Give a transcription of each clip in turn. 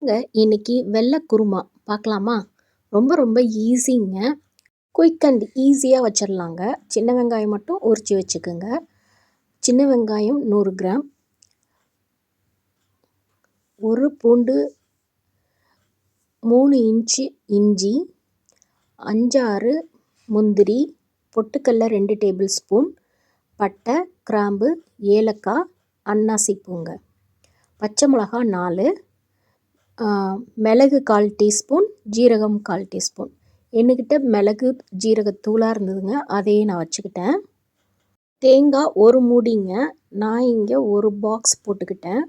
இன்னைக்கு வெள்ளை குருமா பார்க்கலாமா? ரொம்ப ரொம்ப ஈஸிங்க. குயிக் அண்ட் ஈஸியாக வச்சிடலாங்க. சின்ன வெங்காயம் மட்டும் உரித்து வச்சுக்கோங்க. சின்ன வெங்காயம் 100 கிராம், ஒரு பூண்டு, 3 இன்ச்சு இஞ்சி, 5 6 முந்திரி, பொட்டுக்கடலை 2 டேபிள் ஸ்பூன், பட்டை, கிராம்பு, ஏலக்காய், அன்னாசி பூங்க, பச்சை மிளகா 4, மிளகு 1/4 டீஸ்பூன், ஜீரகம் 1/4 டீஸ்பூன். என்கிட்ட மிளகு ஜீரகத்தூளாக இருந்ததுங்க, அதையே நான் வச்சுக்கிட்டேன். தேங்காய் ஒரு மூடிங்க. நான் இங்கே ஒரு பாக்ஸ் போட்டுக்கிட்டேன்.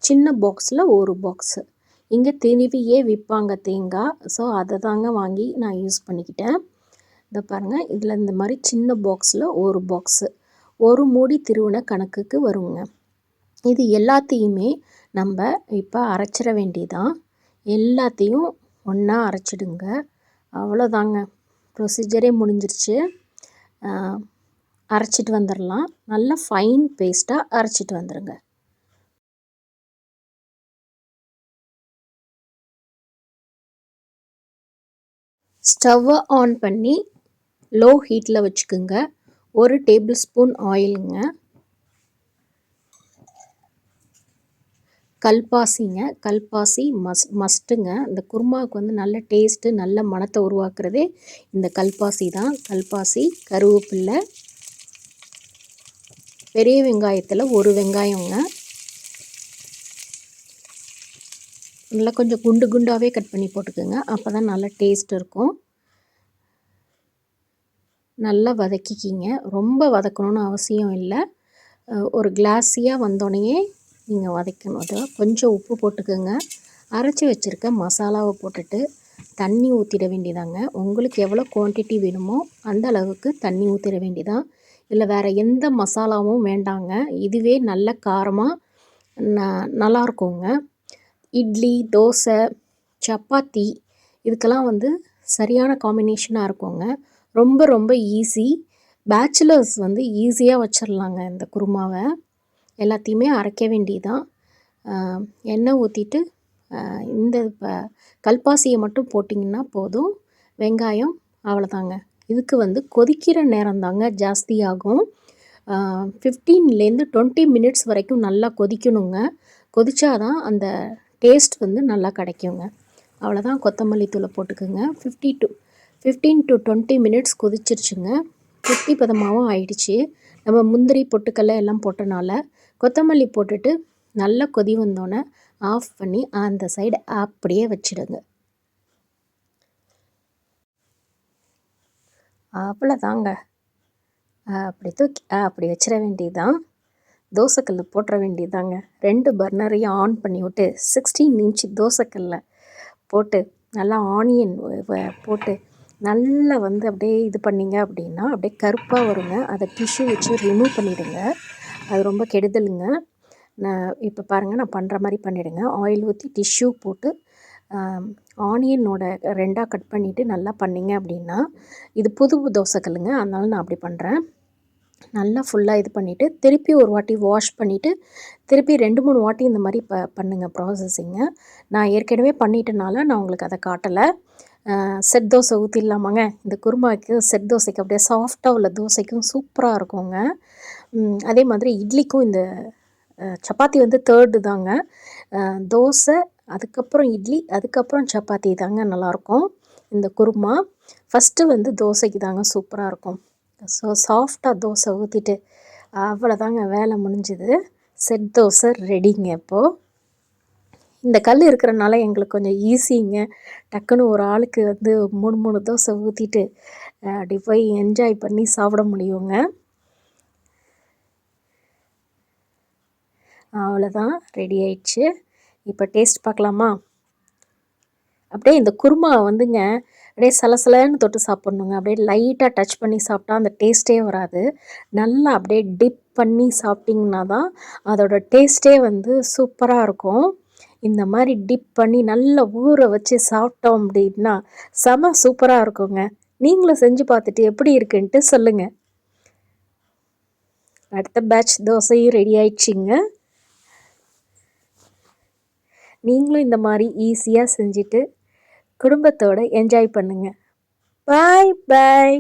சின்ன பாக்ஸில் ஒரு பாக்ஸு. இங்கே திருவியே விற்பாங்க தேங்காய். ஸோ அதை தாங்க வாங்கி நான் யூஸ் பண்ணிக்கிட்டேன். இதை பாருங்கள், இதில் இந்த மாதிரி சின்ன பாக்ஸில் ஒரு பாக்ஸு, ஒரு மூடி திருவின கணக்குக்கு வருங்க. இது எல்லாத்தையுமே நம்ம இப்போ அரைச்சிட வேண்டியதான். எல்லாத்தையும் ஒன்றா அரைச்சிடுங்க. அவ்வளோதாங்க, ப்ரொசீஜரே முடிஞ்சிருச்சு. அரைச்சிட்டு வந்துடலாம். நல்லா ஃபைன் பேஸ்ட்டாக அரைச்சிட்டு வந்துடுங்க. ஸ்டவ்வை ஆன் பண்ணி லோ ஹீட்டில் வச்சுக்கோங்க. 1 டேபிள் ஸ்பூன் ஆயிலுங்க. கல்பாசி மஸ்ட்டுங்க. இந்த குருமாவுக்கு வந்து நல்ல டேஸ்ட்டு, நல்ல மணத்தை உருவாக்குறதே இந்த கல்பாசி தான். கல்பாசி, கருவேப்பில்லை, பெரிய வெங்காயத்தில் ஒரு வெங்காயங்க. நல்லா கொஞ்சம் குண்டு குண்டாகவே கட் பண்ணி போட்டுக்கோங்க, அப்போ தான் நல்லா டேஸ்ட் இருக்கும். நல்லா வதக்கிக்கிங்க. ரொம்ப வதக்கணும்னு அவசியம் இல்லை. ஒரு கிளாஸியாக வந்தோடனே நீங்கள் வதக்கணும். அதை கொஞ்சம் உப்பு போட்டுக்கோங்க. அரைச்சி வச்சுருக்க மசாலாவை போட்டுட்டு தண்ணி ஊற்றிட வேண்டியதாங்க. உங்களுக்கு எவ்வளோ குவான்டிட்டி வேணுமோ அந்த அளவுக்கு தண்ணி ஊற்றிட வேண்டியதான். இல்லை வேறு எந்த மசாலாவும் வேண்டாங்க. இதுவே நல்ல காரமாக நல்லாயிருக்குங்க. இட்லி, தோசை, சப்பாத்தி இதுக்கெல்லாம் வந்து சரியான காம்பினேஷனாக இருக்குங்க. ரொம்ப ரொம்ப ஈஸி. பேச்சுலர்ஸ் வந்து ஈஸியாக வச்சிடலாங்க இந்த குருமாவை. எல்லாத்தையுமே அரைக்க வேண்டியதான். எண்ணெய் ஊற்றிட்டு இந்த கல்பாசியை மட்டும் போட்டிங்கன்னா போதும். வெங்காயம் அவ்வளோதாங்க. இதுக்கு வந்து கொதிக்கிற நேரம் தாங்க ஜாஸ்தியாகும். 15லேருந்து 20 மினிட்ஸ் வரைக்கும் நல்லா கொதிக்கணுங்க. கொதிச்சாதான் அந்த டேஸ்ட் வந்து நல்லா கிடைக்குங்க. அவ்வளோதான், கொத்தமல்லி தூளை போட்டுக்குங்க. 15 to 20 மினிட்ஸ் கொதிச்சிருச்சுங்க. குட்டி பதமாகவும் ஆயிடுச்சு. நம்ம முந்திரி, பொட்டுக்கடலை எல்லாம் போட்டனால கொத்தமல்லி போட்டுட்டு நல்லா கொதி வந்தோன்னே ஆஃப் பண்ணி அந்த சைடு அப்படியே வச்சிடுங்க. அவ்வளோதாங்க. அப்படி தூக்கி அப்படி வச்சிட வேண்டியதுதான். தோசைக்கல் போட்டுற வேண்டியதாங்க. 2 பர்னரையும் ஆன் பண்ணி விட்டு 16 இன்ச்சு தோசைக்கல்லை போட்டு நல்லா ஆனியன் போட்டு நல்லா வந்து அப்படியே இது பண்ணிங்க அப்படின்னா அப்படியே கருப்பாக வருங்க. அதை டிஷ்யூ வச்சு ரிமூவ் பண்ணிவிடுங்க. அது ரொம்ப கெடுதலுங்க. நான் இப்போ பாருங்கள், நான் பண்ணுற மாதிரி பண்ணிவிடுங்க. ஆயில் ஊற்றி டிஷ்யூ போட்டு ஆனியனோட 2ஆக கட் பண்ணிவிட்டு நல்லா பண்ணிங்க அப்படின்னா, இது புது தோசைக்கல்லுங்க, அதனால நான் அப்படி பண்ணுறேன். நல்லா ஃபுல்லாக இது பண்ணிவிட்டு திருப்பி ஒரு வாட்டி வாஷ் பண்ணிவிட்டு திருப்பி 2-3 வாட்டி இந்த மாதிரி பண்ணுங்கள் ப்ராசஸிங்க. நான் ஏற்கனவே பண்ணிட்டனால நான் உங்களுக்கு அதை காட்டலை. செட் தோசை ஊற்றிடலாமாங்க. இந்த குருமாவுக்கு செட் தோசைக்கு அப்படியே சாஃப்டாக உள்ள தோசைக்கும் சூப்பராக இருக்குங்க. அதே மாதிரி இட்லிக்கும் இந்த சப்பாத்தி வந்து 3rd தாங்க. தோசை, அதுக்கப்புறம் இட்லி, அதுக்கப்புறம் சப்பாத்தி தாங்க நல்லாயிருக்கும். இந்த குருமா ஃபஸ்ட்டு வந்து தோசைக்கு தாங்க சூப்பராக இருக்கும். ஸோ சாஃப்டாக தோசை ஊற்றிட்டு அவ்வளோதாங்க, வேலை முடிஞ்சுது. செட் தோசை ரெடிங்க. இப்போது இந்த கல் இருக்கிறனால எங்களுக்கு கொஞ்சம் ஈஸிங்க. டக்குன்னு ஒரு ஆளுக்கு வந்து 3 தோசை ஊற்றிட்டு அப்படி போய் என்ஜாய் பண்ணி சாப்பிட முடியுங்க. அவ்வளோதான், ரெடி ஆயிடுச்சு. இப்போ டேஸ்ட் பார்க்கலாமா? அப்படியே இந்த குருமா வந்துங்க அப்படியே சலசலன்னு தொட்டு சாப்பிட்ணுங்க. அப்படியே லைட்டாக டச் பண்ணி சாப்பிட்டா அந்த டேஸ்ட்டே வராது. நல்லா அப்படியே டிப் பண்ணி சாப்பிட்டிங்கன்னா தான் அதோட டேஸ்ட்டே வந்து சூப்பராக இருக்கும். இந்த மாதிரி டிப் பண்ணி நல்லா ஊற வச்சு சாப்பிட்டோம் அப்படின்னா செம சூப்பராக இருக்குங்க. நீங்களும் செஞ்சு பார்த்துட்டு எப்படி இருக்குன்ட்டு சொல்லுங்கள். அடுத்த பேட்ச் தோசையும் ரெடி ஆயிடுச்சுங்க. நீங்களும் இந்த மாதிரி ஈஸியாக செஞ்சுட்டு குடும்பத்தோட என்ஜாய் பண்ணுங்கள். பாய் பாய்.